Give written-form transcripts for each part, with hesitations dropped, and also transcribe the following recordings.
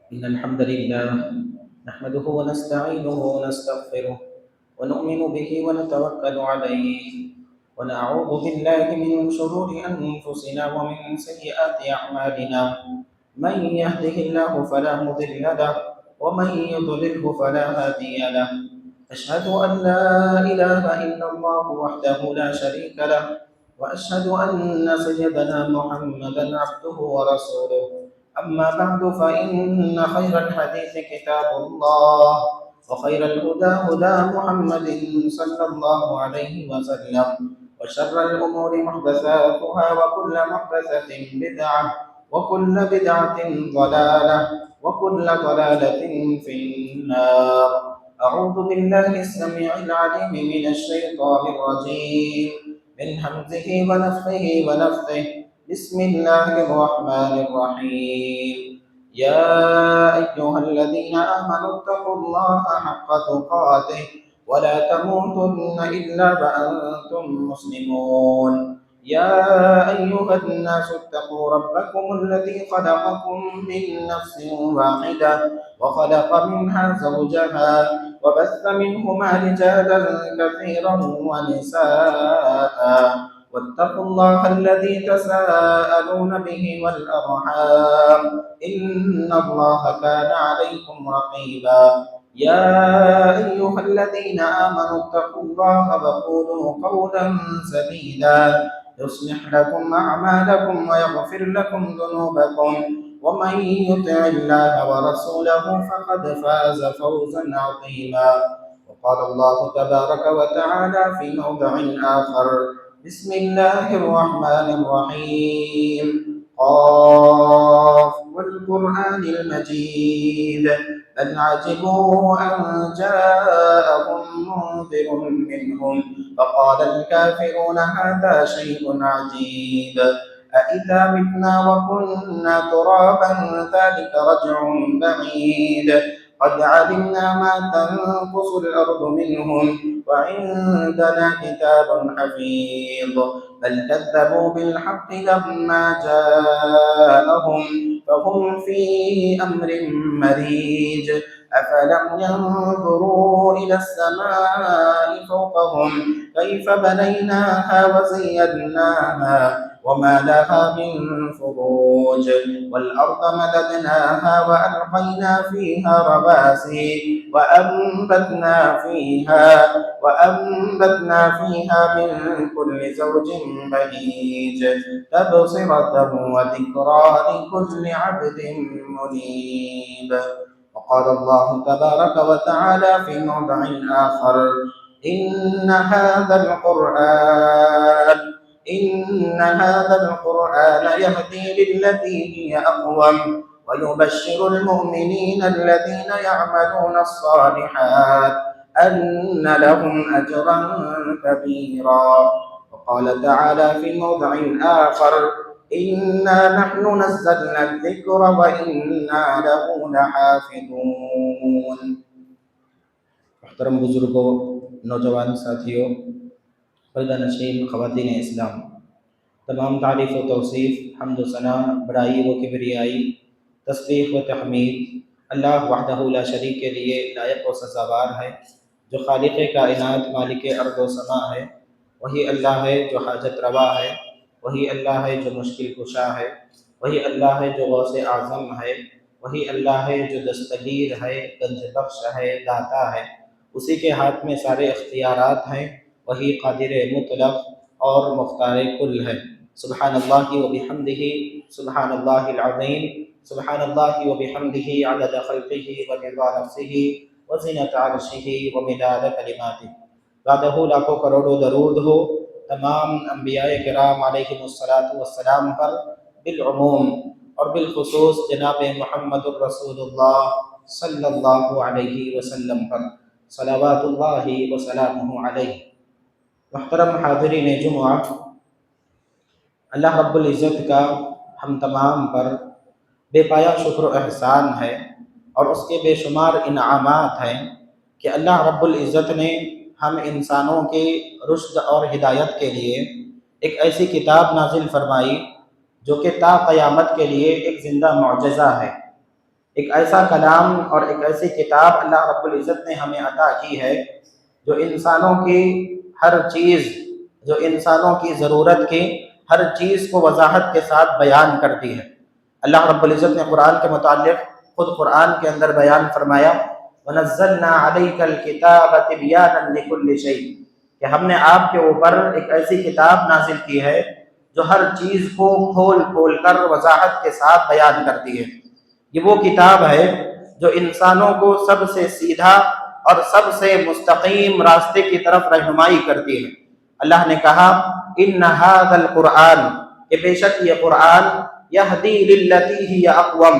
إن الحمد لله نحمده ونستعينه ونستغفره ونؤمن به ونتوكل عليه ونعوذ بالله من شرور أنفسنا ومن سيئات أعمالنا من يهده الله فلا مضل له ومن يضلله فلا هادي له أشهد أن لا إله إلا الله وحده لا شريك له وأشهد أن سيدنا محمدا عبده ورسوله أما بعد فإن خير الحديث كتاب الله وخير الهدى هدى محمد صلى الله عليه وسلم وشر الأمور محدثاتها وكل محدثة بدعة وكل بدعة ضلالة وكل ضلالة في النار. أعوذ بالله السميع العليم من الشيطان الرجيم من همزه ونفخه ونفثه. بسم الله الرحمن الرحيم. يا أيها الذين آمنوا اتقوا الله حق تقاته ولا تموتن إلا وأنتم مسلمون. يا أيها الناس اتقوا ربكم الذي خلقكم من نفس واحدة وخلق منها زوجها وبث منهما رجالا كثيرا ونساء واتقوا الله الذي تساءلون به والأرحام إن الله كان عليكم رقيبا. يا أيها الذين آمنوا اتقوا الله وقولوا قولا سديدا يصلح لكم أعمالكم ويغفر لكم ذنوبكم ومن يطع الله ورسوله فقد فاز فوزا عظيما. وقال الله تبارك وتعالى في موضع آخر: بسم الله الرحمن الرحيم. قاف والقرآن المجيد بل عجبوا أن جاءهم منذر منهم فقال الكافرون هذا شيء عجيب أإذا متنا وكنا ترابا ذلك رجع بعيد قد علمنا ما تنقص الأرض منهم وعندنا كتاب حفيظ بل كذبوا بالحق لما جاءهم فهم في أمر مريج. أفلم ينظروا إلى السماء فوقهم كيف بنيناها وزيناها وما لها من فروج والأرض مددناها وألقينا فيها رواسي وأنبتنا فيها من كل زوج بهيج تبصرة وذكرى لكل عبد منيب. وقال الله تبارك وتعالى في موضع آخر: إن هذا القرآن يهدي للتي هي أقوم ويبشر المؤمنين الذين يعملون الصالحات أن لهم أجرا كبيرا. وقال تعالى في موضع آخر: إنا نحن نزلنا الذكر وإنا له لحافظون. محترم بزرگوں، نوجوان ساتھیوں، پردہ نشین خواتین اسلام، تمام تعریف و توصیف، حمد و ثنا، بڑائی و کبریائی، تسبیح و تحمید اللہ وحدہ لا شریک کے لیے لائق و سزاوار ہے، جو خالق کائنات مالک ارض و سما ہے۔ وہی اللہ ہے جو حاجت روا ہے، وہی اللہ ہے جو مشکل کشا ہے، وہی اللہ ہے جو غوث اعظم ہے، وہی اللہ ہے جو دستگیر ہے، گنج بخش ہے، داتا ہے، اسی کے ہاتھ میں سارے اختیارات ہیں، وہی قادر مطلق اور مختار کل ہے۔ سبحان اللہ و بحمدہ، سبحان اللہ العظیم، سبحان اللہ و بحمدہ عدد خلقہ و رضا نفسہ و زینت عرشہ و مداد کلماتہ۔ بعدہ لاکھوں کروڑوں درود ہو تمام انبیاء کرام علیہم السلام پر بالعموم اور بالخصوص جناب محمد الرسول اللہ صلی اللہ علیہ وسلم پر صلوات اللہ وسلامہ علیہ۔ محترم حاضرین جمعہ، اللہ رب العزت کا ہم تمام پر بے پایا شکر و احسان ہے اور اس کے بے شمار انعامات ہیں کہ اللہ رب العزت نے ہم انسانوں کی رشد اور ہدایت کے لیے ایک ایسی کتاب نازل فرمائی جو کہ تا قیامت کے لیے ایک زندہ معجزہ ہے، ایک ایسا کلام اور ایک ایسی کتاب اللہ رب العزت نے ہمیں عطا کی ہے جو انسانوں کی ہر چیز، جو انسانوں کی ضرورت کی ہر چیز کو وضاحت کے ساتھ بیان کرتی ہے۔ اللہ رب العزت نے قرآن کے متعلق خود قرآن کے اندر بیان فرمایا وَنَزَّلْنَا عَلَيْكَ الْكِتَابَ تِبْيَانًا لِكُلِّ شَيْءٍ، کہ ہم نے آپ کے اوپر ایک ایسی کتاب نازل کی ہے جو ہر چیز کو کھول کھول کر وضاحت کے ساتھ بیان کرتی ہے۔ یہ وہ کتاب ہے جو انسانوں کو سب سے سیدھا اور سب سے مستقیم راستے کی طرف رہنمائی کرتی ہے۔ اللہ نے کہا ان ھذا القرآن، کہ بے شک یہ قرآن یہدی للتی ہی اقوم،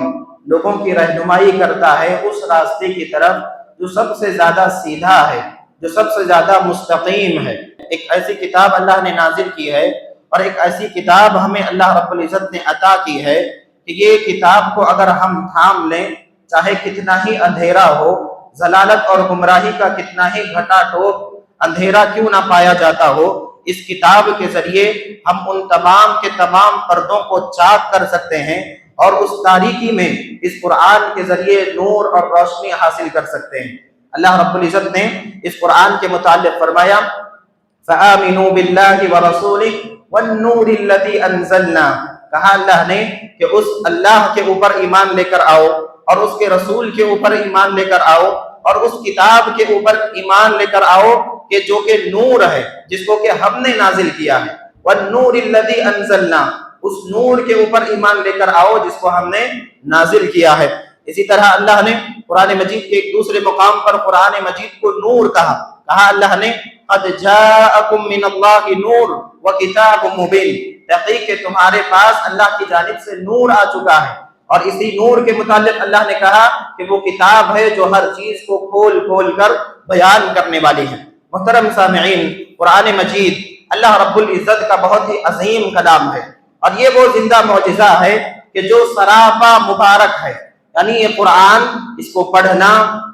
لوگوں کی رہنمائی کرتا ہے اس راستے کی طرف جو سب سے زیادہ سیدھا ہے، جو سب سے زیادہ مستقیم ہے۔ ایک ایسی کتاب اللہ نے نازل کی ہے اور ایک ایسی کتاب ہمیں اللہ رب العزت نے عطا کی ہے کہ یہ کتاب کو اگر ہم تھام لیں، چاہے کتنا ہی اندھیرا ہو، ضلالت اور گمراہی کا کتنا ہی گھٹا ٹوپ اندھیرا کیوں نہ پایا جاتا ہو، اس کتاب کے ذریعے ہم ان تمام کے تمام پردوں کو چاک کر سکتے ہیں اور اس تاریکی میں اس قرآن کے ذریعے نور اور روشنی حاصل کر سکتے ہیں۔ اللہ رب العزت نے اس قرآن کے متعلق فرمایا فَآمِنُوا بِاللَّهِ وَرَسُولِهِ وَالنُّورِ الَّذِي أَنزَلْنَا، کہا اللہ نے کہ اس اللہ کے اوپر ایمان لے کر آؤ اور اس کے رسول کے اوپر ایمان لے کر آؤ اور اس کتاب کے اوپر ایمان لے کر آؤ کہ جو کہ نور ہے، جس کو کہ ہم نے نازل کیا ہے۔ وَالنُّورِ الَّذِي أَنزَلْنَا، اس نور کے اوپر ایمان لے کر آؤ جس کو ہم نے نازل کیا ہے۔ اسی طرح اللہ نے قرآن مجید کے ایک دوسرے مقام پر قرآن مجید کو نور کہا اللہ نے قَدْ جَاءَكُم مِّنَ اللَّهِ نُورٌ وَكِتَابٌ مُّبِينٌ، تحقیق کہ تمہارے پاس اللہ کی جانب سے نور آ چکا ہے، اور اسی نور کے متعلق اللہ نے کہا کہ وہ کتاب ہے جو ہر چیز کو کھول کھول کر بیان کرنے والی ہے۔ محترم سامعین، قرآن مجید اللہ رب العزت کا بہت ہی عظیم کلام ہے، اور یہ وہ زندہ معجزہ ہے کہ جو سراپا مبارک ہے۔ یعنی یہ قرآن، اس کو پڑھنا،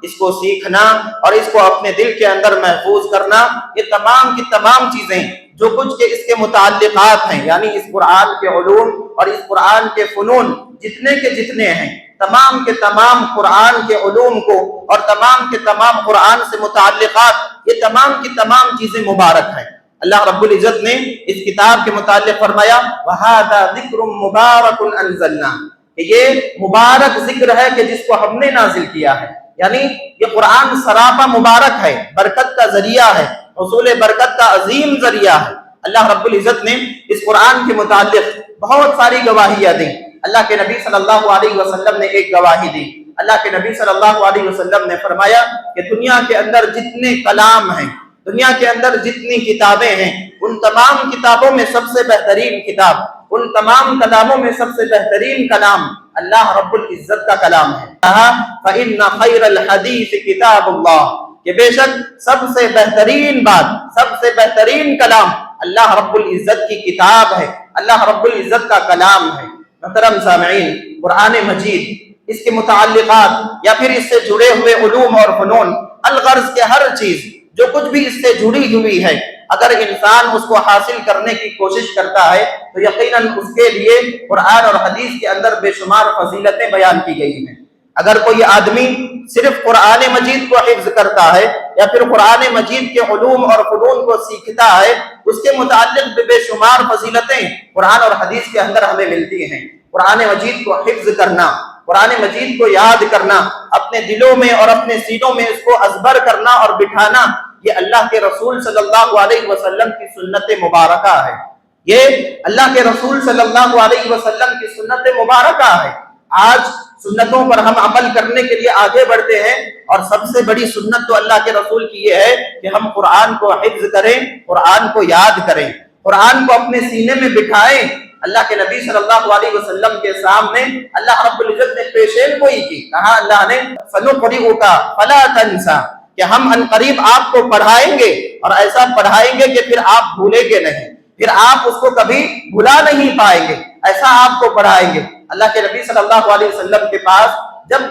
اس کو سیکھنا اور اس کو اپنے دل کے اندر محفوظ کرنا، یہ تمام کی تمام چیزیں جو کچھ کے اس کے متعلقات ہیں، یعنی اس قرآن کے علوم اور اس قرآن کے فنون جتنے کے جتنے ہیں، تمام کے تمام قرآن کے علوم کو اور تمام کے تمام قرآن سے متعلقات، یہ تمام کی تمام چیزیں مبارک ہیں۔ اللہ رب العزت نے اس کتاب کے متعلق فرمایا وَهَذَا ذِكْرٌ مُبَارَكٌ أَنزَلْنَاهُ، کہ یہ مبارک ذکر ہے کہ جس کو ہم نے نازل کیا ہے۔ یعنی یہ قرآن سراپا مبارک ہے، برکت کا ذریعہ ہے، حصول برکت کا عظیم ذریعہ ہے۔ اللہ رب العزت نے اس قرآن کے متعلق بہت ساری گواہیاں دیں۔ اللہ کے نبی صلی اللہ علیہ وسلم نے ایک گواہی دی۔ اللہ کے نبی صلی اللہ علیہ وسلم نے فرمایا کہ دنیا کے اندر جتنے کلام ہیں، دنیا کے اندر جتنی کتابیں ہیں، ان تمام کتابوں میں سب سے بہترین کتاب، ان تمام کلاموں میں سب سے بہترین کلام اللہ رب العزت کا کلام ہے۔ کہا فَإِنَّ خَيْرَ الْحَدِيثِ كِتَابُ اللَّهِ، کہ بے شک سب سے بہترین بات، سب سے بہترین کلام اللہ رب العزت کی کتاب ہے، اللہ رب العزت کا کلام ہے۔ محترم سامعین، قرآن مجید، اس کے متعلقات یا پھر اس سے جڑے ہوئے علوم اور فنون، الغرض کے ہر چیز جو کچھ بھی اس سے جڑی ہوئی ہے، اگر انسان اس کو حاصل کرنے کی کوشش کرتا ہے تو یقیناً اس کے لیے قرآن اور حدیث کے اندر بے شمار فضیلتیں بیان کی گئی ہیں۔ اگر کوئی آدمی صرف قرآن مجید کو حفظ کرتا ہے یا پھر قرآن مجید کے علوم اور فنون کو سیکھتا ہے، اس کے متعلق بے شمار فضیلتیں قرآن اور حدیث کے اندر ہمیں ملتی ہیں۔ قرآن مجید کو حفظ کرنا، قرآن مجید کو یاد کرنا، اپنے دلوں میں اور اپنے سینوں میں اس کو ازبر کرنا اور بٹھانا، یہ اللہ کے رسول صلی اللہ علیہ وسلم کی سنت مبارکہ ہے۔ یہ اللہ کے رسول صلی اللہ علیہ وسلم کی سنت مبارکہ ہے۔ آج سنتوں پر ہم عمل کرنے کے لیے آگے بڑھتے ہیں، اور سب سے بڑی سنت تو اللہ کے رسول کی یہ ہے کہ ہم قرآن کو حفظ کریں، قرآن کو یاد کریں، قرآن کو اپنے سینے میں بٹھائیں۔ اللہ کے نبی صلی اللہ علیہ وسلم کے سامنے اللہ رب العزت نے پیشین گوئی کی، کہا اللہ نے سَنُقْرِئُكَ فَلَا تَنْسَى، کہ ہم عنقریب آپ کو پڑھائیں گے، اور ایسا پڑھائیں گے کہ پھر آپ بھولیں گے نہیں، پھر آپ اس کو کبھی بھلا نہیں پائیں گے، ایسا آپ کو پڑھائیں گے۔ اللہ کے نبی صلی اللہ علیہ وسلم کے پاس جب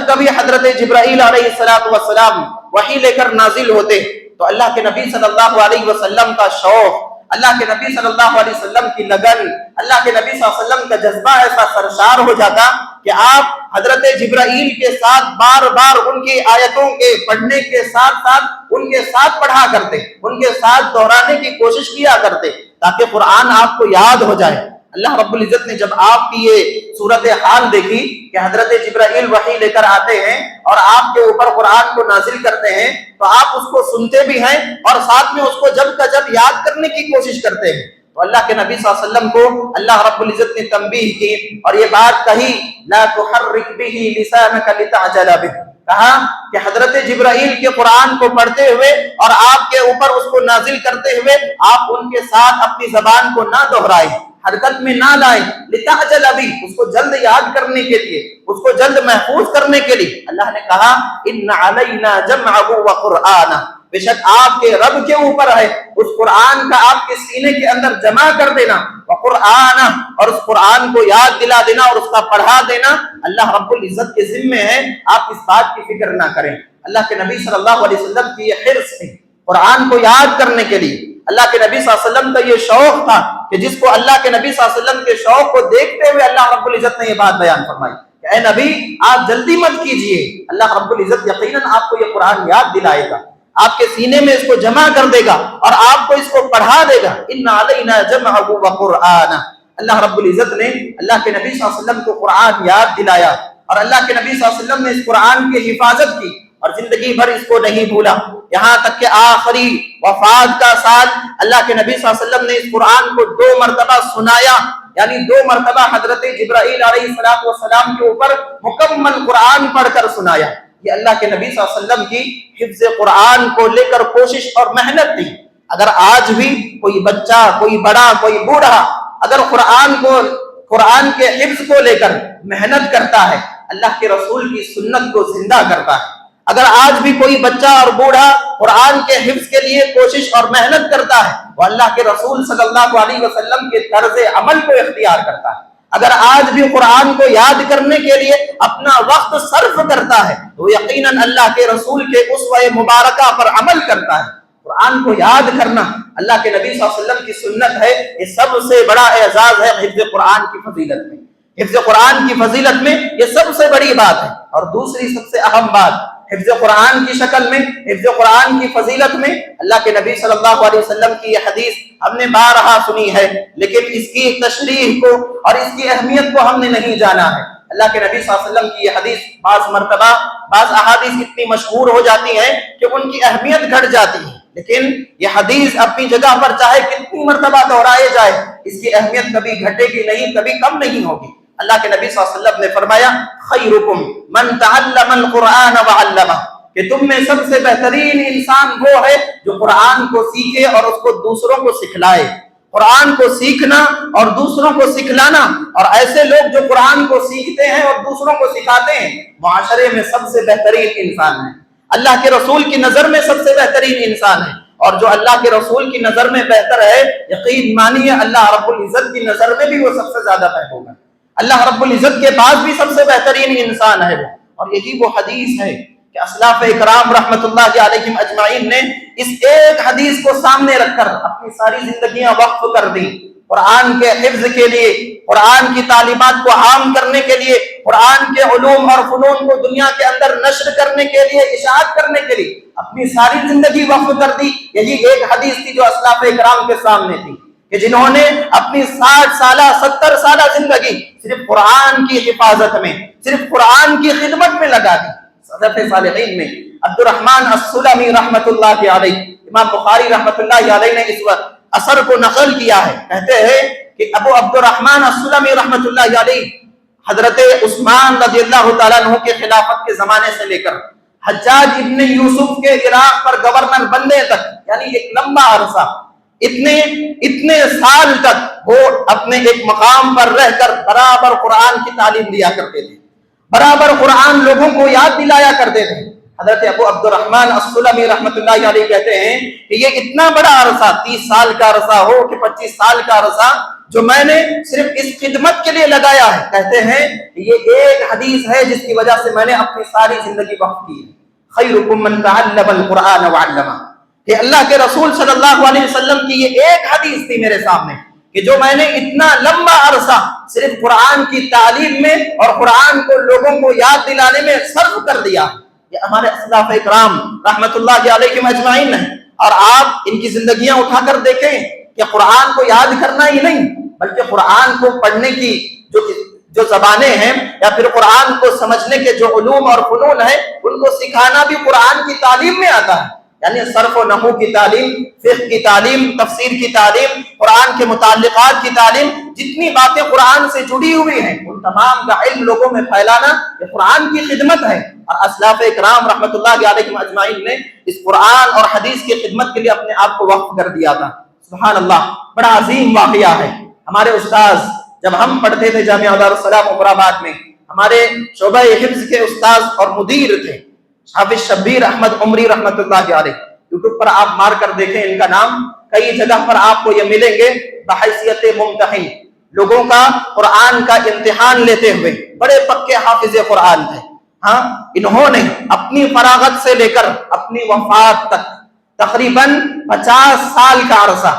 کبھی حضرت جبرائیل علیہ السلام وحی لے کر نازل ہوتے تو اللہ کے نبی صلی اللہ علیہ وسلم کا شوق، اللہ کے نبی صلی اللہ علیہ وسلم کی لگن، اللہ کے نبی صلی اللہ علیہ وسلم کا جذبہ ایسا سرشار ہو جاتا کہ آپ حضرت جبرائیل کے ساتھ بار بار ان کی آیتوں کے پڑھنے کے ساتھ ساتھ ان کے ساتھ پڑھا کرتے، ان کے ساتھ دہرانے کی کوشش کیا کرتے تاکہ قرآن آپ کو یاد ہو جائے۔ اللہ رب العزت نے جب آپ کی یہ صورتحال دیکھی کہ حضرت جبرائیل وحی لے کر آتے ہیں اور آپ کے اوپر قرآن کو نازل کرتے ہیں تو آپ اس کو سنتے بھی ہیں اور ساتھ میں اس کو جب کا جب یاد کرنے کی کوشش کرتے ہیں، تو اللہ کے نبی صلی اللہ علیہ وسلم کو اللہ رب العزت نے تنبیہ کی اور یہ بات کہی لا تحرک به لسانک لتعجل به، کہا کہ حضرت جبرائیل کے قرآن کو پڑھتے ہوئے اور آپ کے اوپر اس کو نازل کرتے ہوئے آپ ان کے ساتھ اپنی زبان کو نہ دہرائیں، حرکت میں نہ لائیں، لتعجل به، اس کو جلد یاد کرنے کے لیے، اس کو جلد محفوظ کرنے کے لیے۔ اللہ نے کہا ان علینا جمعه وقرآنہ، بے شک آپ کے رب کے اوپر ہے اس قرآن کا آپ کے سینے کے اندر جمع کر دینا، وقرآن، اور اس قرآن کو یاد دلا دینا اور اس کا پڑھا دینا اللہ رب العزت کے ذمے ہے، آپ اس بات کی فکر نہ کریں۔ اللہ کے نبی صلی اللہ علیہ وسلم کی یہ حرص ہے قرآن کو یاد کرنے کے لیے، اللہ کے نبی صلی اللہ علیہ وسلم کا یہ شوق تھا کہ جس کو اللہ کے نبی صلی اللہ علیہ وسلم کے شوق کو دیکھتے ہوئے اللہ رب العزت نے یہ بات بیان فرمائی کہ اے نبی آپ جلدی مت کیجئے، اللہ رب العزت یقیناً آپ کو یہ قرآن یاد دلائے گا، آپ کے سینے میں اس کو جمع کر دے گا اور آپ کو اس کو پڑھا دے گا۔ ان علینا جمعه وقرآنہ، اللہ رب العزت نے اللہ کے نبی صلی اللہ علیہ وسلم کو قرآن یاد دلایا اور اللہ کے نبی صلی اللہ علیہ وسلم نے اس قرآن کی حفاظت کی اور زندگی بھر اس کو نہیں بھولا، یہاں تک کہ آخری وفات کا سال اللہ کے نبی صلی اللہ علیہ وسلم نے اس قرآن کو 2 مرتبہ سنایا، یعنی 2 مرتبہ حضرت جبرائیل علیہ السلام کے اوپر مکمل قرآن پڑھ کر سنایا۔ یہ اللہ کے نبی صلی اللہ علیہ وسلم کی حفظ قرآن کو لے کر کوشش اور محنت تھی۔ اگر آج بھی کوئی بچہ، کوئی بڑا، کوئی بوڑھا اگر قرآن کے حفظ کو لے کر محنت کرتا ہے، اللہ کے رسول کی سنت کو زندہ کرتا ہے، اگر آج بھی کوئی بچہ اور بوڑھا قرآن کے حفظ کے لیے کوشش اور محنت کرتا ہے، وہ اللہ کے رسول صلی اللہ علیہ وسلم کے طرز عمل کو اختیار کرتا ہے، اگر آج بھی قرآن کو یاد کرنے کے لیے اپنا وقت صرف کرتا ہے تو یقیناً اللہ کے رسول کے اسوہ مبارکہ پر عمل کرتا ہے۔ قرآن کو یاد کرنا اللہ کے نبی صلی اللہ علیہ وسلم کی سنت ہے، یہ سب سے بڑا اعزاز ہے حفظ قرآن کی فضیلت میں۔ حفظ قرآن کی فضیلت میں یہ سب سے بڑی بات ہے۔ اور دوسری سب سے اہم بات حفظ قرآن کی شکل میں، حفظ قرآن کی فضیلت میں، اللہ کے نبی صلی اللہ علیہ وسلم کی یہ حدیث ہم نے بارہا سنی ہے لیکن اس کی تشریح کو اور اس کی اہمیت کو ہم نے نہیں جانا ہے۔ اللہ کے نبی صلی اللہ علیہ وسلم کی یہ حدیث بعض مرتبہ بعض احادیث اتنی مشہور ہو جاتی ہیں کہ ان کی اہمیت گھٹ جاتی ہے، لیکن یہ حدیث اپنی جگہ پر چاہے کتنی مرتبہ دہرائے جائے اس کی اہمیت کبھی گھٹے گی نہیں، کبھی کم نہیں ہوگی۔ اللہ کے نبی صلی اللہ علیہ وسلم نے فرمایا خیرکم من تعلم القرآن وعلمہ، کہ تم میں سب سے بہترین انسان وہ ہے جو قرآن کو سیکھے اور اس کو دوسروں کو سکھلائے۔ قرآن کو سیکھنا اور دوسروں کو سکھلانا، اور ایسے لوگ جو قرآن کو سیکھتے ہیں اور دوسروں کو سکھاتے ہیں، معاشرے میں سب سے بہترین انسان ہے، اللہ کے رسول کی نظر میں سب سے بہترین انسان ہے۔ اور جو اللہ کے رسول کی نظر میں بہتر ہے، یقین مانیے اللہ رب العزت کی نظر میں بھی وہ سب سے زیادہ بہتر ہے، اللہ رب العزت کے پاس بھی سب سے بہترین انسان ہے وہ۔ اور یہی وہ حدیث ہے کہ اسلاف اکرام رحمت اللہ علیہم اجمعین نے اس ایک حدیث کو سامنے رکھ کر اپنی ساری زندگیاں وقف کر دی، قرآن کے حفظ کے لیے، قرآن کی تعلیمات کو عام کرنے کے لیے، قرآن کے علوم اور فنون کو دنیا کے اندر نشر کرنے کے لیے، اشاعت کرنے کے لیے اپنی ساری زندگی وقف کر دی۔ یہی ایک حدیث تھی جو اسلاف اکرام کے سامنے تھی کہ جنہوں نے اپنی 60 سالہ 70 سالہ زندگی صرف قرآن کی حفاظت میں، صرف قرآن کی خدمت میں لگا دی۔ سلف صالحین میں عبد الرحمن السلمی رحمت اللہ علیہ، امام بخاری رحمت اللہ علیہ نے اس اثر کو نقل کیا ہے، کہتے ہیں کہ ابو عبد الرحمن السلمی رحمت اللہ علیہ حضرت عثمان رضی اللہ تعالیٰ عنہ کے خلافت کے زمانے سے لے کر حجاج ابن یوسف کے عراق پر گورنر بننے تک، یعنی ایک لمبا عرصہ، اتنے سال تک وہ اپنے ایک مقام پر رہ کر برابر قرآن کی تعلیم دیا کرتے تھے، برابر قرآن لوگوں کو یاد دلایا کرتے تھے۔ حضرت ابو عبد الرحمن السلمی رحمت اللہ علیہ کہتے ہیں کہ یہ اتنا بڑا عرصہ، 30 سال کا عرصہ ہو کہ 25 سال کا عرصہ جو میں نے صرف اس خدمت کے لیے لگایا ہے، کہتے ہیں کہ یہ ایک حدیث ہے جس کی وجہ سے میں نے اپنی ساری زندگی وقف کی ہے۔ خیرکم من تعلم القرآن وعلمہ، کہ اللہ کے رسول صلی اللہ علیہ وسلم کی یہ ایک حدیث تھی میرے سامنے کہ جو میں نے اتنا لمبا عرصہ صرف قرآن کی تعلیم میں اور قرآن کو لوگوں کو یاد دلانے میں صرف کر دیا۔ یہ ہمارے اسلاف اکرام رحمت اللہ علیہم اجمعین ہیں، اور آپ ان کی زندگیاں اٹھا کر دیکھیں کہ قرآن کو یاد کرنا ہی نہیں بلکہ قرآن کو پڑھنے کی جو زبانیں ہیں یا پھر قرآن کو سمجھنے کے جو علوم اور فنون ہیں ان کو سکھانا بھی قرآن کی تعلیم میں آتا ہے۔ یعنی صرف و نحو کی تعلیم، فقہ کی تعلیم، تفسیر کی تعلیم، قرآن کے متعلقات کی تعلیم، جتنی باتیں قرآن سے جڑی ہوئی ہیں ان تمام کا علم لوگوں میں پھیلانا یہ قرآن کی خدمت ہے۔ اور اسلاف اکرام رحمت اللہ علیہم اجمعین نے اس قرآن اور حدیث کی خدمت کے لیے اپنے آپ کو وقف کر دیا تھا۔ سبحان اللہ، بڑا عظیم واقعہ ہے۔ ہمارے استاذ جب ہم پڑھتے تھے جامعہ دارالسلام عمر آباد میں، ہمارے شعبہ حفظ کے استاذ اور مدیر تھے حافظ شبیر احمد عمری رحمت اللہ علیہ۔ یوٹیوب پر آپ مار کر دیکھیں ان کا نام، کئی جگہ پر آپ کو یہ ملیں گے بحیثیت ممتحن، لوگوں کا قرآن کا امتحان لیتے ہوئے، بڑے پکے حافظ قرآن تھے۔ ہاں، انہوں نے اپنی فراغت سے لے کر اپنی وفات تک تقریباً 50 سال کا عرصہ،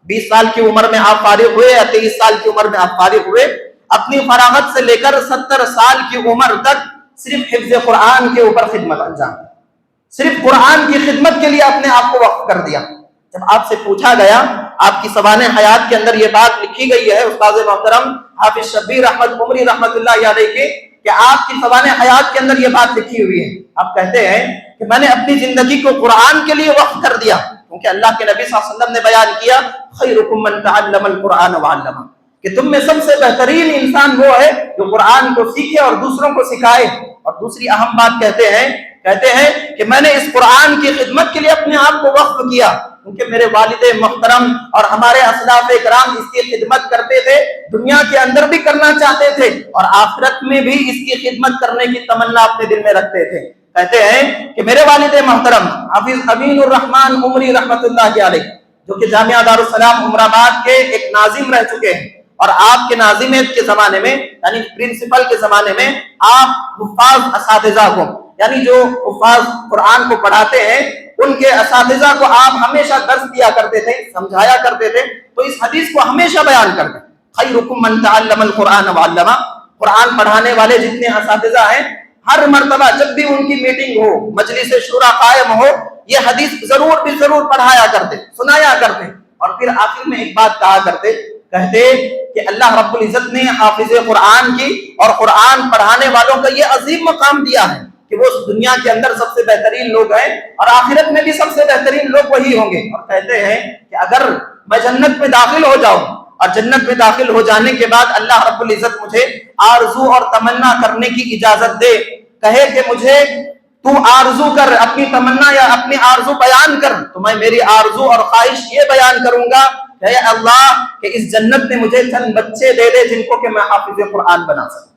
20 سال کی عمر میں آپ فارغ ہوئے یا 23 سال کی عمر میں آپ فارغ ہوئے، اپنی فراغت سے لے کر 70 سال کی عمر تک صرف حفظ قرآن کے اوپر خدمت انجام، صرف قرآن کی خدمت کے لیے اپنے آپ کو وقف کر دیا۔ جب آپ سے پوچھا گیا، آپ کی سوانح حیات کے اندر یہ بات لکھی گئی ہے استاد محترم حافظ شبیر احمد عمری رحمت اللہ علیہ کے، کہ آپ کی سوانح حیات کے اندر یہ بات لکھی ہوئی ہے، آپ کہتے ہیں کہ میں نے اپنی زندگی کو قرآن کے لیے وقف کر دیا، کیونکہ اللہ کے نبی صلی اللہ علیہ وسلم نے بیان کیا خیرکم من تعلم القرآن وعلمہ، کہ تم میں سب سے بہترین انسان وہ ہے جو قرآن کو سیکھے اور دوسروں کو سکھائے۔ اور دوسری اہم بات کہتے ہیں کہ میں نے اس قرآن کی خدمت کے لیے اپنے آپ کو وقف کیا، کیونکہ میرے والد محترم اور ہمارے اسلاف کرام اس کی خدمت کرتے تھے، دنیا کے اندر بھی کرنا چاہتے تھے اور آخرت میں بھی اس کی خدمت کرنے کی تمنا اپنے دل میں رکھتے تھے۔ کہتے ہیں کہ میرے والد محترم حافظ امین الرحمن عمری رحمت اللہ علیہ، جو کہ جامعہ دارالسلام عمر آباد کے ایک ناظم رہ چکے ہیں، اور آپ کے ناظمیت کے زمانے میں یعنی پرنسپل کے زمانے میں آپ حفاظ اساتذہ کو، یعنی جو حفاظ قرآن کو پڑھاتے ہیں ان کے اساتذہ کو آپ ہمیشہ درس دیا کرتے تھے، سمجھایا کرتے تھے، تو اس حدیث کو ہمیشہ بیان کرتے خیرکم من تعلم القرآن وعلمہ۔ قرآن پڑھانے والے جتنے اساتذہ ہیں، ہر مرتبہ جب بھی ان کی میٹنگ ہو، مجلس شورا قائم ہو، یہ حدیث ضرور پڑھایا کرتے، سنایا کرتے، اور پھر آخر میں ایک بات کہا کرتے، کہتے کہ اللہ رب العزت نے حافظ قرآن کی اور قرآن پڑھانے والوں کا یہ عظیم مقام دیا ہے کہ وہ دنیا کے اندر سب سے بہترین لوگ ہیں اور آخرت میں بھی سب سے بہترین لوگ وہی ہوں گے۔ اور کہتے ہیں کہ اگر میں جنت میں داخل ہو جاؤں اور جنت میں داخل ہو جانے کے بعد اللہ رب العزت مجھے آرزو اور تمنا کرنے کی اجازت دے، کہے کہ مجھے تو آرزو کر، اپنی تمنا یا اپنی آرزو بیان کر، تو میں میری آرزو اور خواہش یہ بیان کروں گا کہ اے اللہ کہ اس جنت میں مجھے چند بچے دے دے جن کو کہ میں حافظ قرآن بنا سکوں۔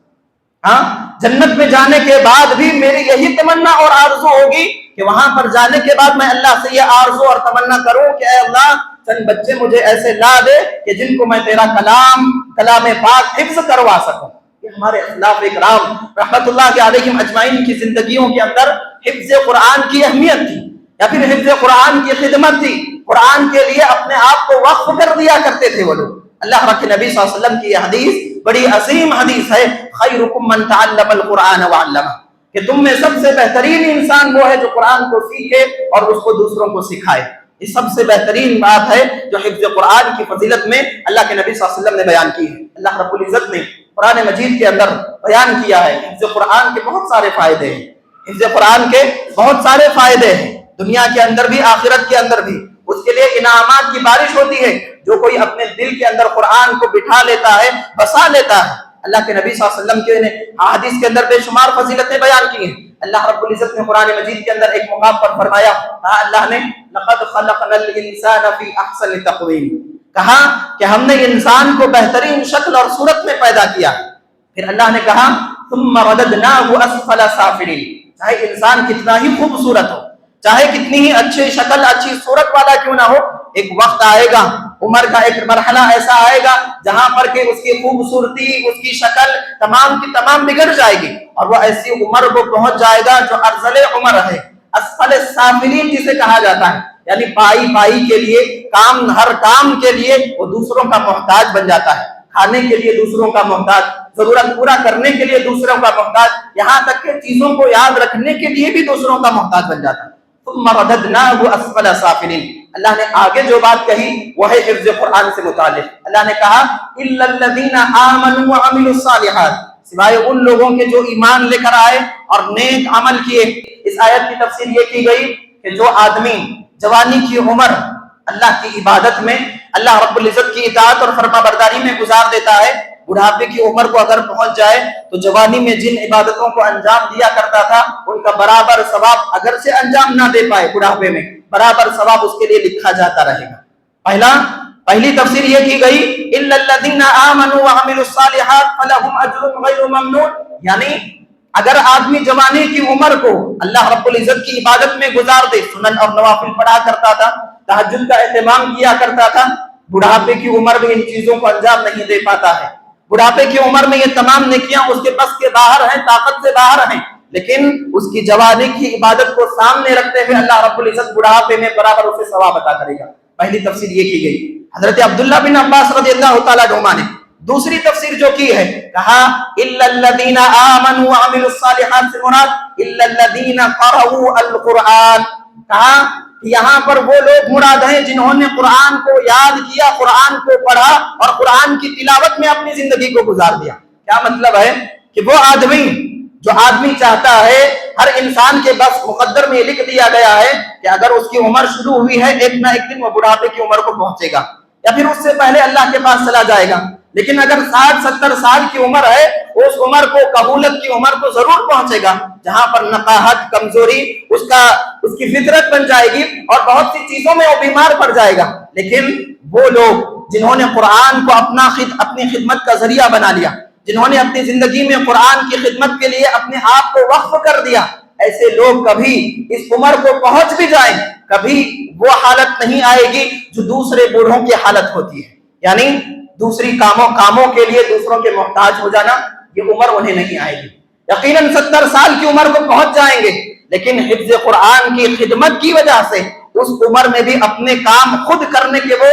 ہاں، جنت میں جانے کے بعد بھی میری یہی تمنا اور آرزو ہوگی کہ وہاں پر جانے کے بعد میں اللہ سے یہ آرزو اور تمنا کروں کہ اے اللہ چند بچے مجھے ایسے لا دے کہ جن کو میں تیرا کلام پاک حفظ کروا سکوں۔ یہ ہمارے اسلاف اکرام رحمت اللہ علیہم اجمعین کی زندگیوں کے اندر حفظ قرآن کی اہمیت تھی، یا پھر حفظ قرآن کی خدمت تھی، قرآن کے لیے اپنے آپ کو وقف کر دیا کرتے تھے وہ لوگ۔ اللہ کے نبی صلی اللہ علیہ وسلم کی یہ حدیث بڑی عظیم حدیث ہے، خیرکم من تعلم القرآن وعلمہ، کہ تم میں سب سے بہترین انسان وہ ہے جو قرآن کو سیکھے اور اس کو دوسروں کو سکھائے۔ یہ سب سے بہترین بات ہے جو حفظ قرآن کی فضیلت میں اللہ کے نبی صلی اللہ علیہ وسلم نے بیان کی ہے۔ اللہ رب العزت نے قرآن مجید کے اندر بیان کیا ہے حفظ قرآن کے بہت سارے فائدے ہیں، حفظ قرآن کے بہت سارے فائدے ہیں، دنیا کے اندر بھی آخرت کے اندر بھی۔ اس کے لیے انعامات کی بارش ہوتی ہے، جو کوئی اپنے دل کے اندر قرآن کو بٹھا لیتا ہے، بسا لیتا ہے۔ اللہ کے نبی صلی اللہ علیہ وسلم کے حدیث کے اندر بے شمار فضیلتیں بیان کی ہیں۔ اللہ رب العزت نے قرآن مجید کے اندر ایک مقام پر فرمایا، اللہ نے لقد خلقنا الانسان فی احسن تقویم، کہا کہ ہم نے انسان کو بہترین شکل اور صورت میں پیدا کیا۔ پھر اللہ نے کہا ثم رددناہ اسفل سافلین، چاہے انسان کتنا ہی خوبصورت ہو، چاہے کتنی ہی اچھی شکل اچھی صورت والا کیوں نہ ہو، ایک وقت آئے گا، عمر کا ایک مرحلہ ایسا آئے گا جہاں پر کہ اس کی خوبصورتی، اس کی شکل تمام کی تمام بگڑ جائے گی، اور وہ ایسی عمر کو پہنچ جائے گا جو ارذل عمر ہے، اسفل السافلین جسے کہا جاتا ہے، یعنی پائی کے لیے، ہر کام کے لیے وہ دوسروں کا محتاج بن جاتا ہے۔ کھانے کے لیے دوسروں کا محتاج، ضرورت پورا کرنے کے لیے دوسروں کا محتاج، یہاں تک کہ چیزوں کو یاد رکھنے کے لیے بھی دوسروں کا محتاج بن جاتا ہے۔ ثم رددناه اسفل سافلین، اللہ نے آگے جو بات کہی وہ ہے حفظ قرآن سے متعلق۔ اللہ نے کہا الا الذین آمنوا وعملوا الصالحات، سوائے ان لوگوں کے جو ایمان لے کر آئے اور نیک عمل کیے۔ اس آیت کی تفسیر یہ کی گئی کہ جو آدمی جوانی کی عمر اللہ کی عبادت میں، اللہ رب العزت کی اطاعت اور فرما برداری میں گزار دیتا ہے، بڑھاپے کی عمر کو اگر پہنچ جائے تو جوانی میں جن عبادتوں کو انجام دیا کرتا تھا ان کا برابر ثواب اگرچہ انجام نہ دے پائے بڑھاپے میں، برابر ثواب اس کے لیے لکھا جاتا رہے گا۔ پہلی تفسیر یہ کی گئی الا الذین آمنوا وعملوا الصالحات فلهم اجر غیر ممنون، یعنی اگر آدمی جوانی کی عمر کو اللہ رب العزت کی عبادت میں گزار دے، سنن اور نوافل پڑھا کرتا تھا، تہجد کا اہتمام کیا کرتا تھا، بڑھاپے کی عمر میں ان چیزوں کو انجام نہیں دے پاتا ہے، بڑھاپے کی عمر میں یہ تمام نیکیاں اس کے بس کے باہر ہیں، طاقت سے باہر ہیں، لیکن اس کی جوانی کی عبادت کو سامنے رکھتے ہوئے اللہ رب العزت بڑھاپے میں برابر اسے ثواب عطا کرے گا۔ پہلی تفسیر یہ کی گئی۔ حضرت عبداللہ بن عباس رضی اللہ تعالیٰ عنہما نے دوسری تفسیر جو کی ہے، کہا الا الذین آمنوا وعملوا الصالحات سے مراد الا الذین قرؤوا القرآن، کہا یہاں پر وہ لوگ مراد ہیں جنہوں نے قرآن کو یاد کیا، قرآن کو پڑھا اور قرآن کی تلاوت میں اپنی زندگی کو گزار دیا۔ کیا مطلب ہے کہ وہ آدمی چاہتا ہے، ہر انسان کے بس مقدر میں لکھ دیا گیا ہے کہ اگر اس کی عمر شروع ہوئی ہے ایک نہ ایک دن وہ بڑھاپے کی عمر کو پہنچے گا یا پھر اس سے پہلے اللہ کے پاس چلا جائے گا، لیکن اگر 60-70 سال کی عمر ہے اس عمر کو، قبولت کی عمر کو ضرور پہنچے گا جہاں پر نقاہت، کمزوری اس کی فطرت بن جائے گی اور بہت سی چیزوں میں وہ بیمار پڑ جائے گا۔ لیکن وہ لوگ جنہوں نے قرآن کو اپنی خدمت کا ذریعہ بنا لیا، جنہوں نے اپنی زندگی میں قرآن کی خدمت کے لیے اپنے آپ کو وقف کر دیا، ایسے لوگ کبھی اس عمر کو پہنچ بھی جائیں، کبھی وہ حالت نہیں آئے گی جو دوسرے بوڑھوں کی حالت ہوتی ہے، یعنی دوسری کاموں کے لیے دوسروں کے محتاج ہو جانا، یہ عمر انہیں نہیں آئے گی۔ یقیناً 70 سال کی عمر کو پہنچ جائیں گے، لیکن حفظ قرآن کی خدمت کی وجہ سے اس عمر میں بھی اپنے کام خود کرنے کے وہ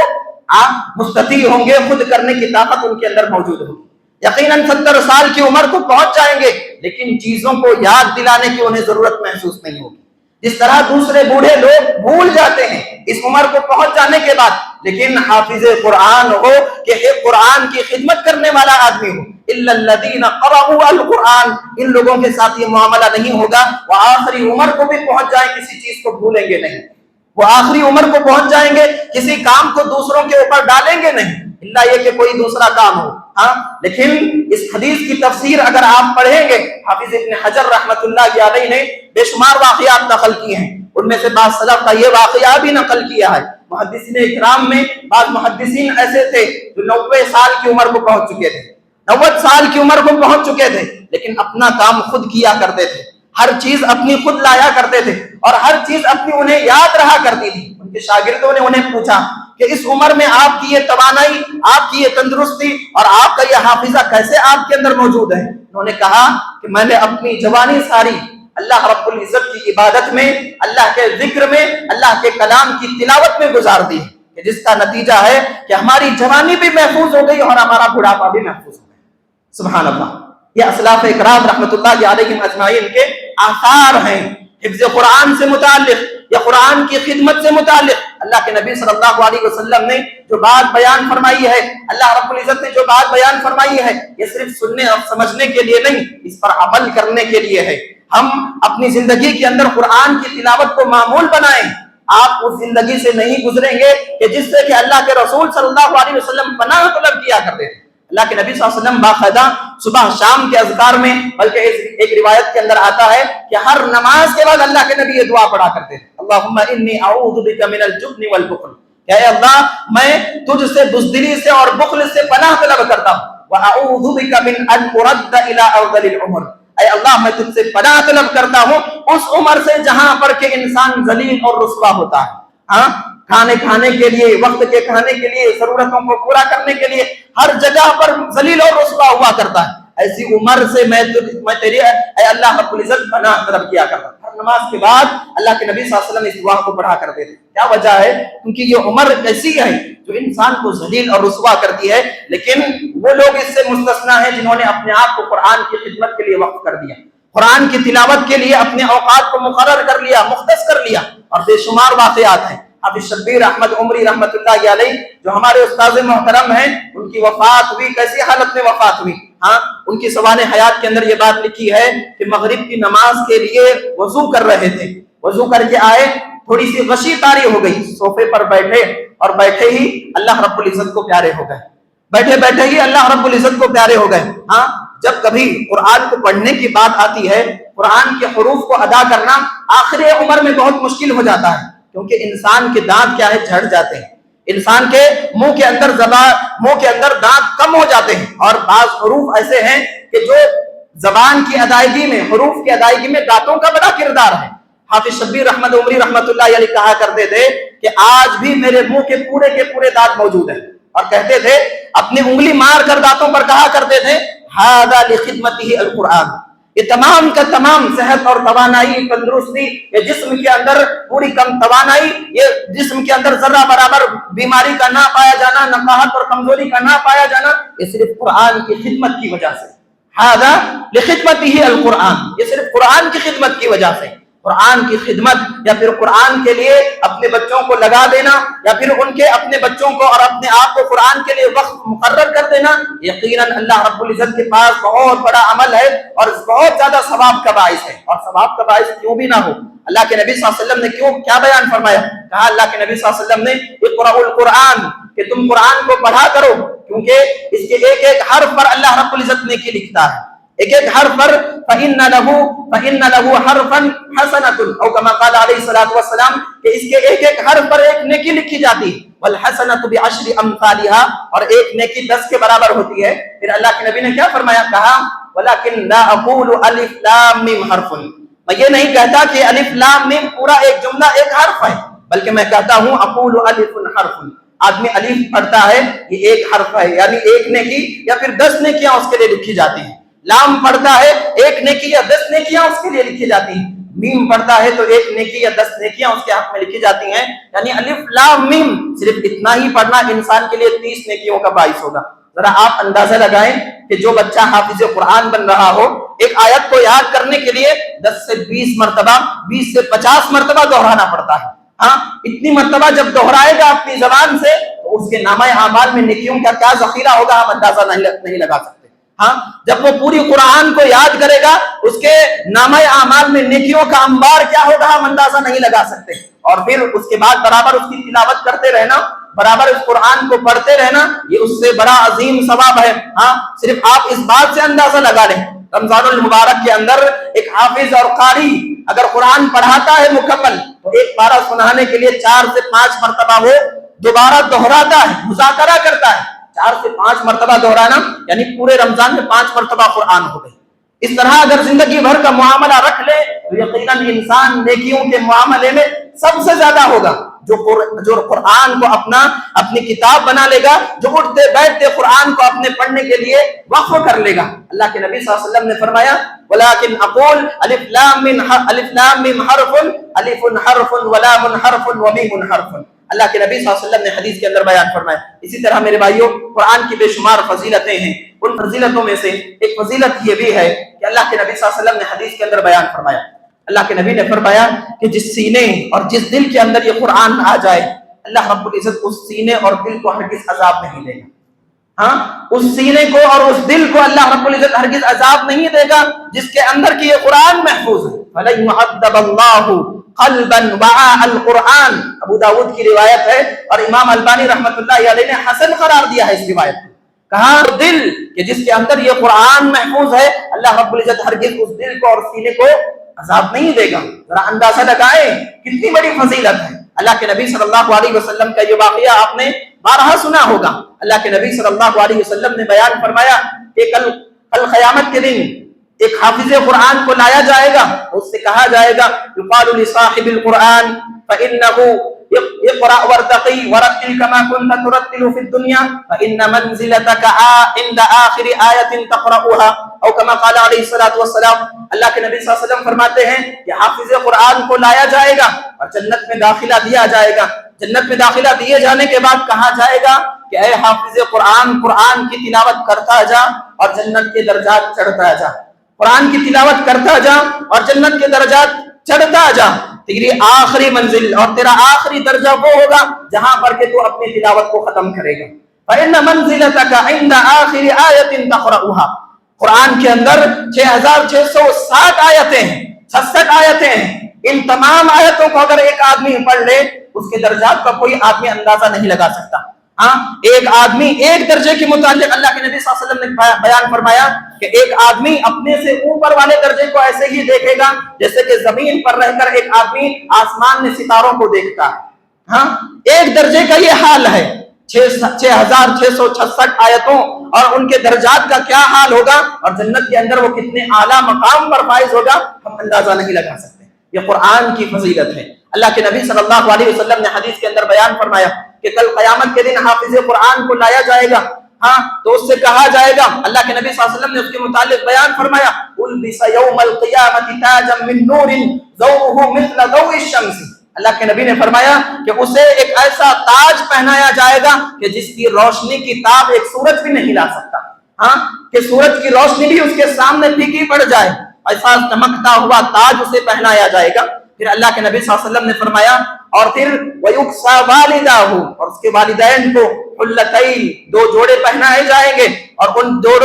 مستطیع ہوں گے، خود کرنے کی طاقت ان کے اندر موجود ہوگی۔ یقیناً 70 سال کی عمر کو پہنچ جائیں گے لیکن چیزوں کو یاد دلانے کی انہیں ضرورت محسوس نہیں ہوگی، جس طرح دوسرے بوڑھے لوگ بھول جاتے ہیں اس عمر کو پہنچ جانے کے بعد، لیکن حافظ قرآن ہو کہ قرآن کی خدمت کرنے والا آدمی ہو، الا الذین قرؤوا القرآن، ان لوگوں کے ساتھ یہ معاملہ نہیں ہوگا، وہ آخری عمر کو بھی پہنچ جائیں کسی چیز کو بھولیں گے نہیں، وہ آخری عمر کو پہنچ جائیں گے کسی کام کو دوسروں کے اوپر ڈالیں گے نہیں، اللہ یہ کہ کوئی دوسرا کام ہو۔ لیکن اس حدیث کی تفسیر اگر آپ پڑھیں گے، حافظ ابن حجر رحمۃ اللہ علیہ نے بے شمار واقعات نقل کیے ہیں، ان میں سے بعض سلف کا یہ واقعہ بھی نقل کیا ہے۔ محدثین اکرام میں بعض محدثین ایسے تھے جو 90 سال کی عمر کو پہنچ چکے تھے، 90 سال کی عمر کو پہنچ چکے تھے، لیکن اپنا کام خود کیا کرتے تھے، ہر چیز اپنی خود لایا کرتے تھے اور ہر چیز اپنی انہیں یاد رہا کرتی تھی۔ ان کے شاگردوں نے انہیں پوچھا کہ اس عمر میں آپ کی یہ توانائی، آپ کی یہ تندرستی اور آپ کا یہ حافظہ کیسے آپ کے اندر موجود ہے؟ انہوں نے کہا کہ میں نے اپنی جوانی ساری اللہ رب العزت کی عبادت میں، اللہ کے ذکر میں، اللہ کے کلام کی تلاوت میں گزار دی ہے، جس کا نتیجہ ہے کہ ہماری جوانی بھی محفوظ ہو گئی اور ہمارا بڑھاپا بھی محفوظ ہو گیا۔ سبحان اللہ، یہ اسلاف اکرام رحمۃ اللہ علیہم اجمعین کے آثار ہیں حفظ قرآن سے متعلق یا قرآن کی خدمت سے متعلق۔ اللہ کے نبی صلی اللہ علیہ وسلم نے جو بات بیان فرمائی ہے، اللہ رب العزت نے جو بات بیان فرمائی ہے، یہ صرف سننے اور سمجھنے کے لیے نہیں، اس پر عمل کرنے کے لیے ہے۔ ہم اپنی زندگی کے اندر قرآن کی تلاوت کو معمول بنائیں۔ آپ اس زندگی سے نہیں گزریں گے کہ جس سے کہ اللہ کے رسول صلی اللہ علیہ وسلم پناہ طلب کیا کرتے تھے۔ اللہ کے نبی صلی اللہ علیہ وسلم باقاعدہ صبح شام کے اذکار میں، بلکہ ایک روایت کے اندر آتا ہے کہ ہر نماز کے بعد اللہ کے نبی یہ دعا پڑھا کرتے تھے، اللہم انی اعوذ بک من الجبن والبخل، کہ اے اللہ میں تجھ سے بزدلی سے اور بخل سے پناہ طلب کرتا ہوں، واعوذ بک من ان ارد الی ارذل العمر، اے اللہ میں تجھ سے پناہ طلب کرتا ہوں اس عمر سے جہاں پر کہ انسان ذلیل اور رسوا ہوتا ہے۔ کھانے کے لیے، وقت کے کھانے کے لیے، ضرورتوں کو پورا کرنے کے لیے ہر جگہ پر ذلیل اور رسوا ہوا کرتا ہے، ایسی عمر سے میں تیری اے اللہ رب العزت پناہ طلب کیا کرتا. ہر نماز کے بعد اللہ کے نبی صلی اللہ علیہ وسلم اس دعا کو پڑھا کرتے تھے. کیا وجہ ہے؟ کیونکہ یہ عمر ایسی ہے جو انسان کو ذلیل اور رسوا کرتی ہے، لیکن وہ لوگ اس سے مستثنا ہیں جنہوں نے اپنے آپ کو قرآن کی خدمت کے لیے وقف کر دیا، قرآن کی تلاوت کے لیے اپنے اوقات کو مقرر کر لیا، مختص کر لیا. اور بے شمار واقعات ہیں. حافظ شبیر احمد عمری رحمۃ اللہ علیہ جو ہمارے استاد محترم ہیں، ان کی وفات ہوئی، کیسی حالت میں وفات ہوئی؟ ان کی سوانح حیات کے اندر یہ بات لکھی ہے کہ مغرب کی نماز کے لیے وضو کر رہے تھے، وضو کر کے آئے، تھوڑی سی غشی طاری ہو گئی، صوفے پر بیٹھے اور بیٹھے ہی اللہ رب العزت کو پیارے ہو گئے، بیٹھے بیٹھے ہی اللہ رب العزت کو پیارے ہو گئے. جب کبھی قرآن کو پڑھنے کی بات آتی ہے، قرآن کے حروف کو ادا کرنا آخر عمر میں بہت مشکل ہو جاتا ہے، کیونکہ انسان کے دانت کیا ہے، جھڑ جاتے ہیں، انسان کے منہ کے اندر دانت کم ہو جاتے ہیں، اور بعض حروف ایسے ہیں کہ جو زبان کی ادائیگی میں، حروف کی ادائیگی میں دانتوں کا بڑا کردار ہے. حافظ شبیر احمد عمری رحمۃ اللہ علیہ کہا کرتے تھے کہ آج بھی میرے منہ کے پورے دانت موجود ہیں، اور کہتے تھے اپنی انگلی مار کر دانتوں پر کہا کرتے تھے ھذا لخدمتہ القرآن. یہ تمام کا تمام صحت اور توانائی، تندرستی، یہ جسم کے اندر پوری کم توانائی، یہ جسم کے اندر ذرہ برابر بیماری کا نہ پایا جانا، نقاہت اور کمزوری کا نہ پایا جانا، یہ صرف قرآن کی خدمت کی وجہ سے. ھذا لخدمتہ القرآن، یہ صرف قرآن کی خدمت کی وجہ سے. قرآن کی خدمت یا پھر قرآن کے لیے اپنے بچوں کو لگا دینا، یا پھر ان کے اپنے بچوں کو اور اپنے آپ کو قرآن کے لیے وقت مقرر کر دینا، یقیناً اللہ رب العزت کے پاس بہت بڑا عمل ہے اور بہت زیادہ ثواب کا باعث ہے. اور ثواب کا باعث کیوں بھی نہ ہو، اللہ کے نبی صلی اللہ علیہ وسلم نے کیا بیان فرمایا؟ کہا اللہ کے نبی صلی اللہ علیہ وسلم نے اقرأوا القرآن، کہ تم قرآن کو پڑھا کرو، کیونکہ اس کے ایک ایک حرف پر اللہ رب العزت نیکی لکھتا ہے، ایک ایک حرف پر فَإِنَّ لَهُ حَرْفًا حَسَنَةٌ، اور کما قال علیہ الصلوۃ والسلام کہ اس کے ایک ایک حرف پر ایک نیکی لکھی جاتی ہے. وَالْحَسَنَةُ بِعَشْرِ أَمْثَالِهَا، اور ایک نیکی 10 کے برابر ہوتی ہے. پھر اللہ کے نبی نے کیا فرمایا؟ کہا وَلَكِنْ لَا أَقُولُ أَلِف لام میم حرف، میں یہ نہیں کہتا کہ الف لام میم پورا ایک جملہ ایک حرف ہے، بلکہ میں کہتا ہوں اقول الف حرف. آدمی الف پڑھتا ہے، یہ ایک حرف ہے، یعنی ایک نیکی یا پھر 10 نیکیاں اس کے لیے لکھی جاتی ہیں. لام پڑھتا ہے، ایک نیکی یا 10 نیکیاں اس کے لیے لکھی جاتی ہیں. میم پڑھتا ہے تو ایک نیکی یا 10 نیکیاں اس کے حق میں لکھی جاتی ہیں. یعنی الف لام میم صرف اتنا ہی پڑھنا انسان کے لیے 30 نیکیوں کا باعث ہوگا. ذرا آپ اندازہ لگائیں کہ جو بچہ حافظ قرآن بن رہا ہو، ایک آیت کو یاد کرنے کے لیے 10 سے 20 مرتبہ، 20 سے 50 مرتبہ دہرانا پڑتا ہے. اتنی مرتبہ جب دہرائے گا اپنی زبان سے تو اس کے نامہ اعمال میں نیکیوں کا کیا ذخیرہ ہوگا ہم اندازہ نہیں لگا سکتے. جب وہ پوری قرآن کو یاد کرے گا اس کے نامہ اعمال میں نیکیوں کا انبار کیا ہوگا ہم اندازہ نہیں لگا سکتے. اور پھر اس کے بعد برابر اس کی تلاوت کرتے رہنا، برابر اس قرآن کو پڑھتے رہنا، یہ اس سے بڑا عظیم ثواب ہے. صرف آپ اس بات سے اندازہ لگا لیں، رمضان المبارک کے اندر ایک حافظ اور قاری اگر قرآن پڑھاتا ہے مکمل تو ایک پارہ سنانے کے لیے 4 سے 5 مرتبہ وہ دوبارہ دہراتا ہے، مذاکرہ کرتا ہے. 4 سے 5 مرتبہ دہرانا یعنی پورے رمضان میں 5 مرتبہ قرآن ہو گئی. اس طرح اگر زندگی بھر کا معاملہ رکھ لے تو یقیناً انسان نیکیوں کے معاملے میں سب سے زیادہ ہوگا. جو قرآن کو اپنی کتاب بنا لے گا، جو اٹھتے بیٹھتے قرآن کو اپنے پڑھنے کے لیے وقف کر لے گا. اللہ کے نبی صلی اللہ علیہ وسلم نے فرمایا وَلَكِنْ أَقُولُ أَلِف لام میم حرف، الف حرف ولام حرف ومیم حرف. اللہ کے نبی صلی اللہ علیہ وسلم نے حدیث کے اندر بیان فرمایا. اسی طرح میرے بھائیوں قرآن کی بے شمار فضیلتیں ہیں. ان فضیلتوں میں سے ایک فضیلت یہ بھی ہے کہ اللہ کے نبی صلی اللہ علیہ وسلم نے حدیث کے اندر بیان فرمایا. اللہ کے نبی نے فرمایا کہ جس سینے اور جس دل کے اندر یہ قرآن آ جائے اللہ رب العزت اس سینے اور دل کو ہرگز عذاب نہیں دے گا. اس سینے کو اور اس دل کو اللہ رب العزت ہرگز عذاب نہیں دے گا جس کے اندر کی یہ قرآن محفوظ ہے. فَلَن يُعَذِّبَ اللَّهُ قَلْبًا وَعَاءَ الْقُرْآنِ، ابو داؤد کی روایت ہے اور امام البانی رحمۃ اللہ علیہ نے حسن قرار دیا ہے اس روایت کو. کہا دل کہ جس کے اندر یہ قرآن محفوظ ہے اللہ رب العزت ہرگز اس دل کو اور سینے کو عذاب نہیں دے گا. ذرا اندازہ لگائیں کتنی بڑی فضیلت ہے. اللہ کے نبی صلی اللہ علیہ وسلم کا یہ واقعہ آپ نے بارہا سنا ہوگا. اللہ کے نبی صلی اللہ علیہ وسلم نے بیان فرمایا کہ کل قیامت کے دن ایک حافظ قرآن کو لایا جائے گا، اس سے کہا جائے گا یقال لصاحب القرآن فإنه اقرأ وارتقي ورتل كما كنت ترتل في الدنيا فإن منزلتك عند آخر آية تقرأها او كما قال علیہ الصلوۃ والسلام. اللہ کے نبی صلی اللہ علیہ وسلم فرماتے ہیں کہ حافظ قرآن کو لایا جائے گا اور جنت میں داخلہ دیا جائے گا. جنت میں داخلہ دیے جانے کے بعد کہا جائے گا کہ اے حافظ قرآن، قرآن کی تلاوت کرتا جا اور جنت کے درجات چڑھتا جا. قرآن کی تلاوت کرتا جا اور جنت کے درجات چڑھتا جا. تیری آخری منزل اور تیرا آخری درجہ وہ ہوگا جہاں پر کہ تو اپنی تلاوت کو ختم کرے گا. فَإِنَّ مَنزِلَتَكَ عِنْدَ آخِرِ آیَةٍ تَقْرَؤُهَا. قرآن کے اندر 6660 آیتیں ہیں، 66 آیتیں ہیں. ان تمام آیتوں کو اگر ایک آدمی پڑھ لے اس کے درجات کا کوئی آدمی اندازہ نہیں لگا سکتا. ہاں، ایک آدمی ایک درجے کے متعلق اللہ کے نبی صلی اللہ علیہ وسلم نے بیان فرمایا کہ ایک آدمی اپنے سے اوپر والے درجے کو ایسے ہی دیکھے گا جیسے کہ زمین پر رہ کر ایک آدمی آسمان میں ستاروں کو دیکھتا ہے. ہاں، ایک درجے کا یہ حال ہے. 6666 آیتوں اور ان کے درجات کا کیا حال ہوگا اور جنت کے اندر وہ کتنے اعلیٰ مقام پر فائز ہوگا ہم اندازہ نہیں لگا سکتے. یہ قرآن کی فضیلت ہے. اللہ کے نبی صلی اللہ علیہ وسلم نے حدیث کے اندر بیان فرمایا کہ کل قیامت کے دن حافظ قرآن کو لایا جائے گا. ہاں، تو اس سے کہا جائے گا، اللہ کے نبی صلی اللہ علیہ وسلم نے اس کے متعلق بیان فرمایا البس یوم القیامت تاجا من نور ضوءه مثل ضوء الشمس. اللہ کے نبی نے فرمایا کہ اسے ایک ایسا تاج پہنایا جائے گا کہ جس کی روشنی کی تاب ایک سورج بھی نہیں لا سکتا. ہاں، کہ سورج کی روشنی بھی اس کے سامنے پھیکی پڑ جائے، ایسا چمکتا ہوا تاج اسے پہنایا جائے گا. پھر اللہ کے نبی صلی اللہ علیہ وسلم نے فرمایا اور پھر وَيُكْسَى وَالِدَاهُ، اور اس کے والدین کو حلتین، 2 جوڑے پہنائے جائیں گے اور ان دو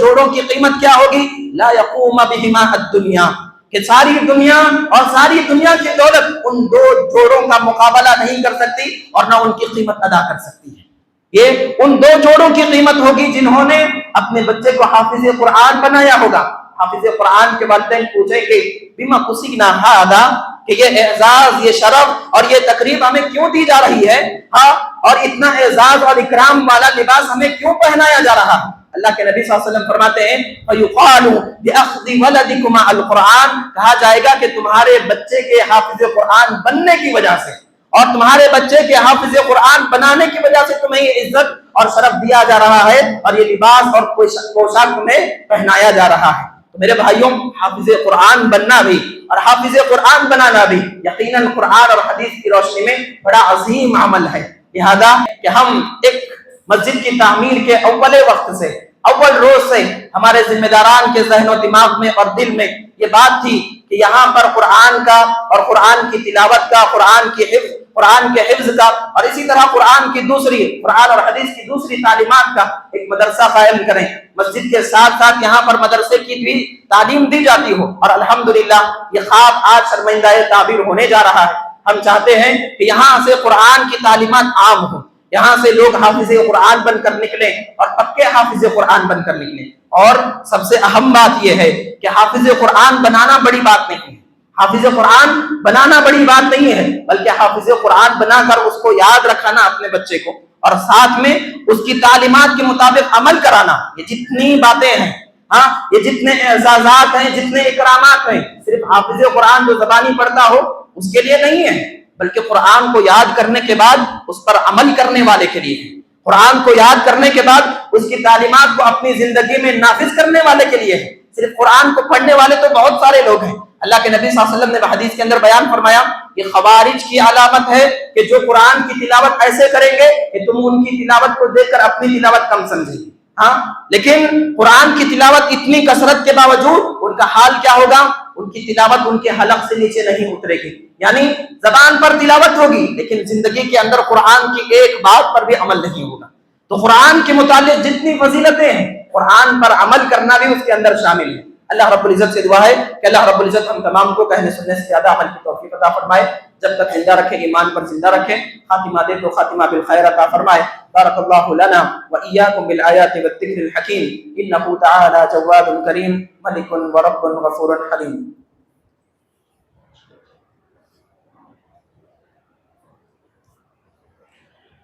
جوڑوں کی قیمت کیا ہوگی؟ لا يقوم بهما الدنيا، کہ ساری دنیا اور ساری دنیا کی دولت ان 2 جوڑوں کا مقابلہ نہیں کر سکتی اور نہ ان کی قیمت ادا کر سکتی ہے. یہ ان 2 جوڑوں کی قیمت ہوگی جنہوں نے اپنے بچے کو حافظ قرآن بنایا ہوگا. حافظ قرآن کے والدین پوچھیں گے بما قصینا ھذا، کہ یہ اعزاز، یہ شرف اور یہ تقریب ہمیں کیوں دی جا رہی ہے؟ ہاں، اور اتنا اعزاز اور اکرام والا لباس ہمیں کیوں پہنایا جا رہا ہے؟ اللہ کے نبی صلی اللہ علیہ وسلم فرماتے ہیں فَيُقَالُ بِأَخْذِ وَلَدِكُمَا الْقُرْآنَ، کہا جائے گا کہ تمہارے بچے کے حافظ قرآن بننے کی وجہ سے اور تمہارے بچے کے حافظ قرآن بنانے کی وجہ سے تمہیں یہ عزت اور شرف دیا جا رہا ہے اور یہ لباس اور پوشاک تمہیں پہنایا جا رہا ہے. تو میرے بھائیوں، حافظ قرآن بننا بھی اور حافظ قرآن بنانا بھی یقیناً قرآن اور حدیث کی روشنی میں بڑا عظیم عمل ہے. لہذا کہ ہم ایک مسجد کی تعمیر کے اول وقت سے، اول روز سے ہمارے ذمہ داران کے ذہن و دماغ میں اور دل میں یہ بات تھی کہ یہاں پر قرآن کا اور قرآن کی تلاوت کا، قرآن کے حفظ کا اور اسی طرح قرآن اور حدیث کی دوسری تعلیمات کا ایک مدرسہ قائم کریں. مسجد کے ساتھ ساتھ یہاں پر مدرسے کی بھی تعلیم دی جاتی ہو اور الحمدللہ یہ خواب آج شرمندہ تعبیر ہونے جا رہا ہے. ہم چاہتے ہیں کہ یہاں سے قرآن کی تعلیمات عام ہوں، یہاں سے لوگ حافظ قرآن بن کر نکلیں اور پکے حافظ قرآن بن کر نکلیں. اور سب سے اہم بات یہ ہے کہ حافظ قرآن بنانا بڑی بات نہیں ہے. حافظ قرآن بنانا بڑی بات نہیں ہے، بلکہ حافظ قرآن بنا کر اس کو یاد رکھانا اپنے بچے کو اور ساتھ میں اس کی تعلیمات کے مطابق عمل کرانا. یہ جتنی باتیں ہیں، ہاں، یہ جتنے اعزازات ہیں، جتنے اکرامات ہیں، صرف حافظ قرآن جو زبانی پڑھتا ہو اس کے لیے نہیں ہے، بلکہ قرآن کو یاد کرنے کے بعد اس پر عمل کرنے والے کے لیے ہے. قرآن کو یاد کرنے کے بعد اس کی تعلیمات کو اپنی زندگی میں نافذ کرنے والے کے لیے ہے. صرف قرآن کو پڑھنے والے تو بہت سارے لوگ ہیں. اللہ کے نبی صلی اللہ علیہ وسلم نے حدیث کے اندر بیان فرمایا کہ خوارج کی علامت ہے کہ جو قرآن کی تلاوت ایسے کریں گے کہ تم ان کی تلاوت کو دیکھ کر اپنی تلاوت کم سمجھیں. ہاں، لیکن قرآن کی تلاوت اتنی کثرت کے باوجود ان کا حال کیا ہوگا؟ ان کی تلاوت ان کے حلق سے نیچے نہیں اترے گی. یعنی زبان پر تلاوت ہوگی لیکن زندگی کے اندر قرآن کی ایک بات پر بھی عمل نہیں ہوگا. تو قرآن کے متعلق جتنی فضیلتیں ہیں، قرآن پر عمل کرنا بھی اس کے اندر شامل ہے. اللہ رب العزت سے دعا ہے کہ اللہ رب العزت ہم تمام کو کہنے سننے سے زیادہ عمل کی توفیق عطا فرمائے. جب تک زندہ رکھے ایمان پر زندہ رکھے، خاتمہ دے تو خاتمہ بالخیر عطا فرمائے. بارک اللہ لنا وإياكم بالآیات والذکر الحکیم انہ تعالی جواد کریم ملک ورب غفور حلیم.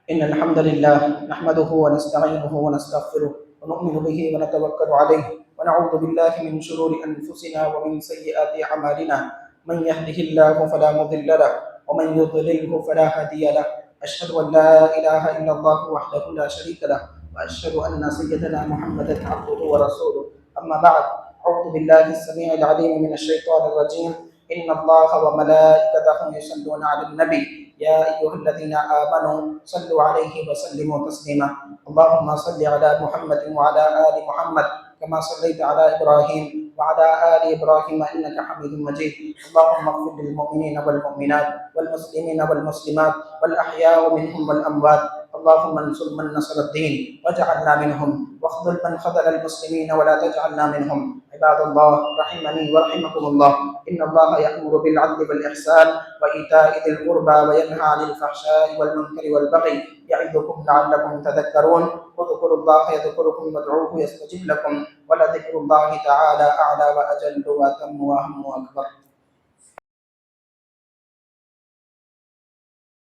ان الحمد لله نحمده ونستعينه ونستغفره ونؤمن به ونتوكل عليه ونعوذ بالله من شرور انفسنا ومن سيئات اعمالنا من يهده الله فلا مضل له ومن يضلله فلا هادي له. أشهد أن لا إله إلا الله وحده لا شريك له، وأشهد أن سيدنا محمدا عبده ورسوله. أما بعد، أعوذ بالله السميع العليم من الشيطان الرجيم. إن الله وملائكته يصلون على النبي يا أيها الذين آمنوا صلوا عليه وسلموا تسليما. اللهم صل على محمد وعلى آل محمد كما صليت على إبراهيم وعلى آل إبراهيم إنك حميد مجيد. اللهم اغفر للمؤمنين والمؤمنات والمسلمين والمسلمات والأحياء منهم والأموات. اللهم انصر من نصر الدين واجعلنا منهم، واخذل من خذل المسلمين ولا تجعلنا منهم. عباد الله رحمني ورحمكم الله، إن الله يأمر بالعدل والإحسان وإيتاء ذي القربى وينهى عن الفحشاء والمنكر والبغي يعظكم لعلكم تذكرون. اذكروا الله يذكركم وادعوه يستجب لكم، ولذكر الله تعالى أعلى وأجل وأتم وأهم وأكبر.